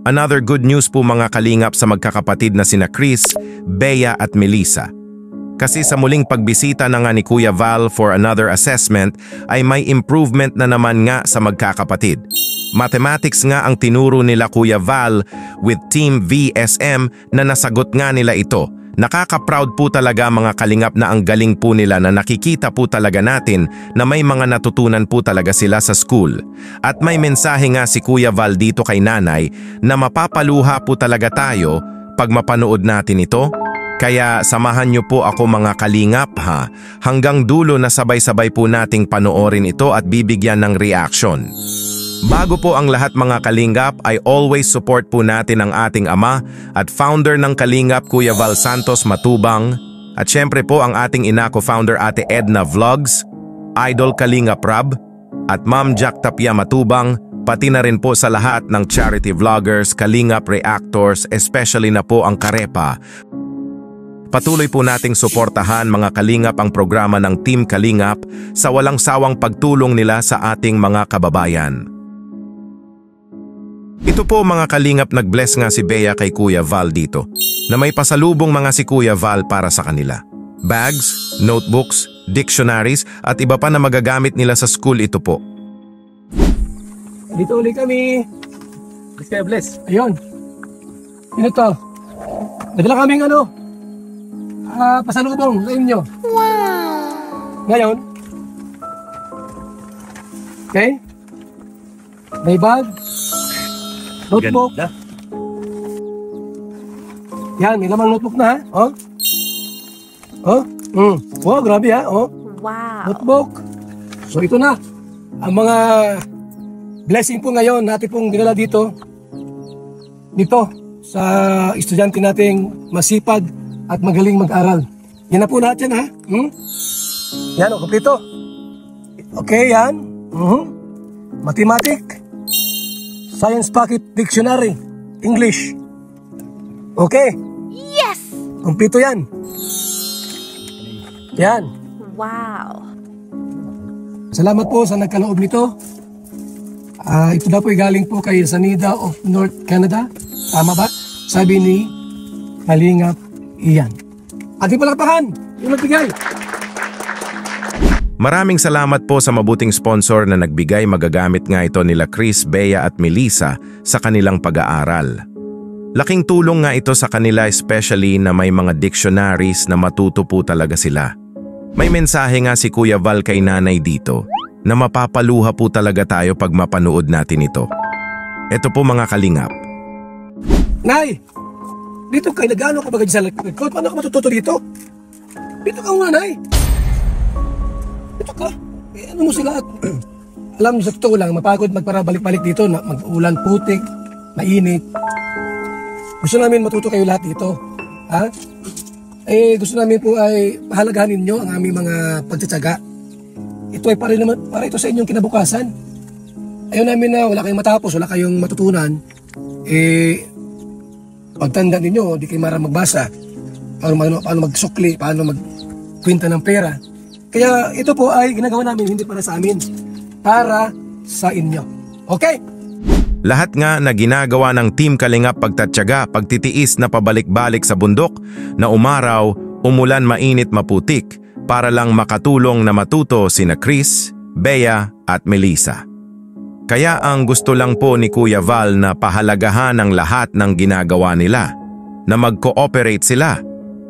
Another good news po mga kalingap sa magkakapatid na sina Chris, Bea at Melissa. Kasi sa muling pagbisita na nga ni Kuya Val for another assessment ay may improvement na naman nga sa magkakapatid. Mathematics nga ang tinuro nila Kuya Val with Team VSM na nasagot nga nila ito. Nakaka-proud po talaga mga kalingap na ang galing po nila na nakikita po talaga natin na may mga natutunan po talaga sila sa school. At may mensahe nga si Kuya Val dito kay nanay na mapapaluha po talaga tayo pag mapanood natin ito. Kaya samahan niyo po ako mga kalingap ha, hanggang dulo na sabay-sabay po nating panoorin ito at bibigyan ng reaction. Bago po ang lahat mga kalingap ay always support po natin ang ating ama at founder ng Kalingap Kuya Val Santos Matubang at syempre po ang ating ina co-founder Ate Edna Vlogs, Idol Kalingap Rab at Ma'am Jack Tapia Matubang, pati na rin po sa lahat ng charity vloggers, Kalingap Reactors, especially na po ang Karepa. Patuloy po nating suportahan mga kalingap ang programa ng Team Kalingap sa walang sawang pagtulong nila sa ating mga kababayan. Ito po mga kalingap nag-bless nga si Bea kay Kuya Val dito na may pasalubong mga si Kuya Val para sa kanila. Bags, notebooks, dictionaries at iba pa na magagamit nila sa school ito po. Dito ulit kami. Bless kayo, bless. Ayun. Yun ito. Nadala kaming pasalubong sa inyo. Wow! Ngayon. Okay? May bag. Notebook. Ganda. Yan, may lamang notebook na ha. Oh. Oh. Oh, grabe ha. Oh. Wow. Notebook. So ito na. Ang mga blessing po ngayon natin pong dinala dito. Dito sa estudyante nating masipag at magaling mag-aral. Yan na po natin ha. Yan o, kompleto. Okay, yan. Mathematics. Science Pocket Dictionary, English. Okay? Yes! Kumpleto yan. Yan. Wow. Salamat po sa nagkaloob nito. Ito na po galing po kay Sanida of North Canada. Tama ba? Sabi ni Kalingap Ian. Ating palakpakan. Yung nagbigay. Maraming salamat po sa mabuting sponsor na nagbigay magagamit nga ito nila Chris, Bea at Melissa sa kanilang pag-aaral. Laking tulong nga ito sa kanila especially na may mga dictionaries na matuto po talaga sila. May mensahe nga si Kuya Val kay nanay dito na mapapaluha po talaga tayo pag mapanood natin ito. Ito po mga kalingap. Nay! Dito kayo nag-ano ka bagay sa likod? Paano ka matututo dito? Dito ka muna, Nay! Ito ka. Ano mo sila? Alam sa totoo lang, mapagod magparabalik-balik dito na mag-ulan, putik, mainit. Gusto namin matuto kayo lahat dito. Ha? Gusto namin po ay pahalagahan ninyo ang aming mga pagtsatsaga. Ito ay para ito sa inyong kinabukasan. Ayaw namin na wala kayong matapos, wala kayong matutunan. Pagtanda ninyo, di kayo marang magbasa. Paano magsukli, paano magkwenta ng pera. Kaya ito po ay ginagawa namin hindi para sa amin, para sa inyo. Okay? Lahat nga na ginagawa ng Team Kalingap pagtatyaga, pagtitiis na pabalik-balik sa bundok, na umaraw, umulan mainit maputik, para lang makatulong na matuto sina Chris, Bea at Melissa. Kaya ang gusto lang po ni Kuya Val na pahalagahan ang lahat ng ginagawa nila, na mag-cooperate sila,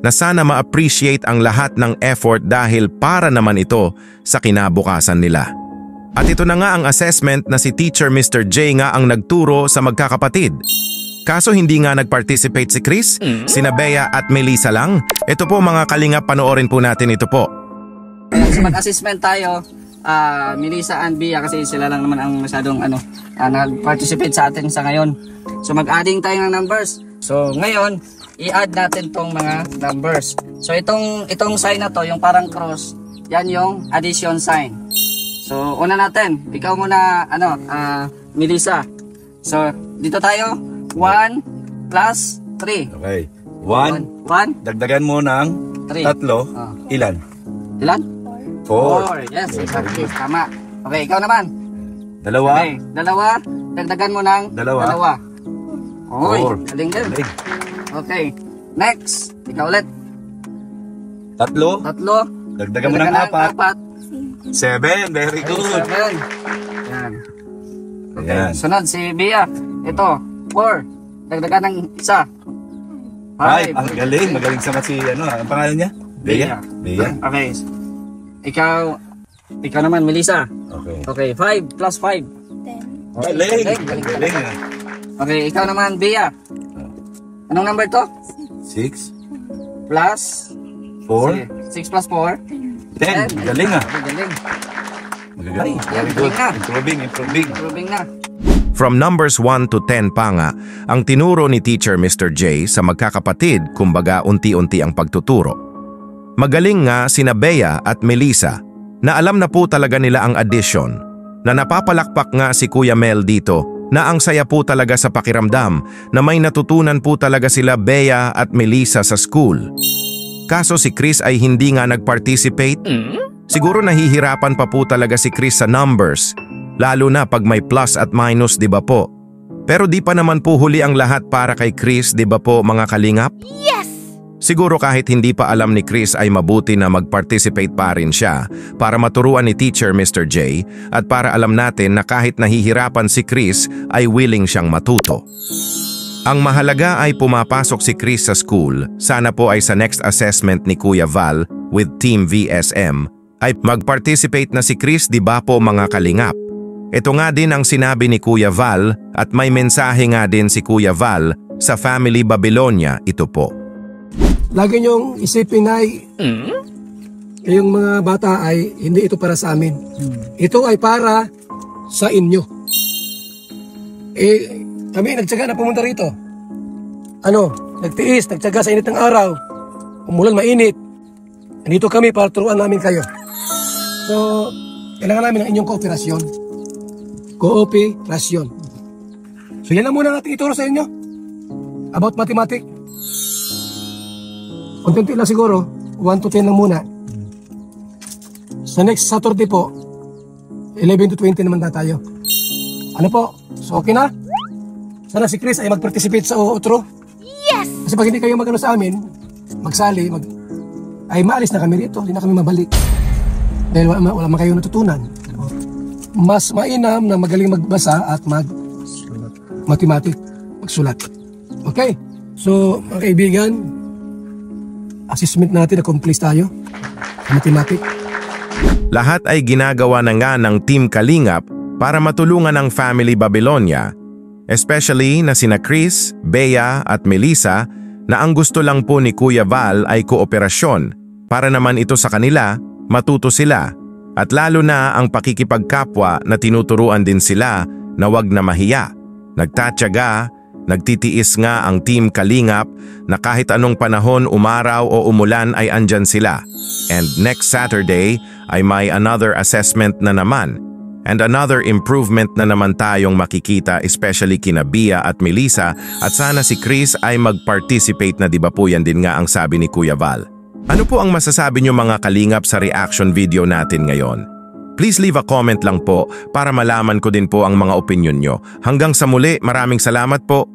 na sana ma-appreciate ang lahat ng effort dahil para naman ito sa kinabukasan nila. At ito na nga ang assessment na si Teacher Mr. J nga ang nagturo sa magkakapatid. Kaso hindi nga nag-participate si Chris, sina Bea at Melissa lang. Ito po mga kalingap, panoorin po natin ito po. So mag-assessment tayo, Melissa and Bea kasi sila lang naman ang masyadong nag-participate sa atin sa ngayon. So mag-adding tayo ng numbers. So ngayon, i-add natin tong mga numbers. So itong sign na to, yung parang cross, yan yung addition sign. So una natin, ikaw muna Melissa. So dito tayo, 1 plus 3. Okay. 1. Dagdagan mo ng 3. Ilan? Ilan? 4. Yes, exactly. Tama. Okay, ikaw naman. 2. Okay, 2. Dagdagan mo ng 2. Hoy, 4. galing din. Okay. Next. Ikaw ulit. 3. Tatlo. Dagdagan mo ng 4. 7. Very good. 7. Yan. Okay. Ayan. Sunod si Bia. Ito. 4. Dagdagan ng 1. 5. Ang galing. Magaling sa si ano. Ang pangalan niya? Bea. Okay. Ikaw naman, Melissa. Okay. Okay, 5 plus 5. Galing. Galing. Galing. Okay, ikaw naman, Bia. Anong number to? 6. Plus 4. 6 plus 4. 10. Galing ah. Galing. Magagaling. Yan, Very good. galing na. Improving. Improving na. From numbers 1 to 10 pa nga, ang tinuro ni Teacher Mr. J sa magkakapatid, kumbaga unti-unti ang pagtuturo. Magaling nga sina Bea at Melissa na alam na po talaga nila ang addition, na napapalakpak nga si Kuya Mel dito na ang saya po talaga sa pakiramdam na may natutunan po talaga sila Bea at Melissa sa school. Kaso si Chris ay hindi nga nag-participate. Siguro nahihirapan pa po talaga si Chris sa numbers, lalo na pag may plus at minus, di ba po? Pero di pa naman po huli ang lahat para kay Chris, di ba po mga kalingap? Yes! Siguro kahit hindi pa alam ni Chris ay mabuti na mag-participate pa rin siya para maturuan ni Teacher Mr. J at para alam natin na kahit nahihirapan si Chris ay willing siyang matuto. Ang mahalaga ay pumapasok si Chris sa school, sana po ay sa next assessment ni Kuya Val with Team VSM ay mag-participate na si Chris, di ba po mga kalingap? Ito nga din ang sinabi ni Kuya Val at may mensahe nga din si Kuya Val sa Family Babylonia, ito po. Lagi niyong isipin ay kayong mga bata ay hindi ito para sa amin. Ito ay para sa inyo. Kami nagtyaga na pumunta rito. Nagtiis, nagtyaga sa init ng araw. Umulan, mainit. Nandito kami para turuan namin kayo. So, kailangan namin ng inyong kooperasyon. Kooperasyon. So, yan lang muna natin ituro sa inyo. About mathematics. Konti lang siguro, 1 to 10 lang muna. Sa next Saturday po, 11 to 20 naman na tayo. Ano po? So okay na? Sana si Chris ay mag-participate sa outro. Yes! Kasi pag hindi kayo magano sa amin, magsali, ay maalis na kami rito, hindi na kami mabalik. Dahil wala man kayo natutunan. Mas mainam na magaling magbasa at mag-mathematics, magsulat. Okay? So, mga kaibigan, assessment natin, na-complete tayo. Mathematics. Lahat ay ginagawa na nga ng Team Kalingap para matulungan ang Family Babylonia, especially na sina Chris, Bea at Melissa na ang gusto lang po ni Kuya Val ay kooperasyon para naman ito sa kanila, matuto sila at lalo na ang pakikipagkapwa na tinuturuan din sila na wag na mahiya. Nagtatyaga, nagtitiis nga ang Team Kalingap na kahit anong panahon, umaraw o umulan ay andyan sila. And next Saturday ay may another assessment na naman. And another improvement na naman tayong makikita, especially kina Bea at Melissa, at sana si Chris ay mag-participate na, di ba po yan din nga ang sabi ni Kuya Val. Ano po ang masasabi niyo mga kalingap sa reaction video natin ngayon? Please leave a comment lang po para malaman ko din po ang mga opinion nyo. Hanggang sa muli, maraming salamat po.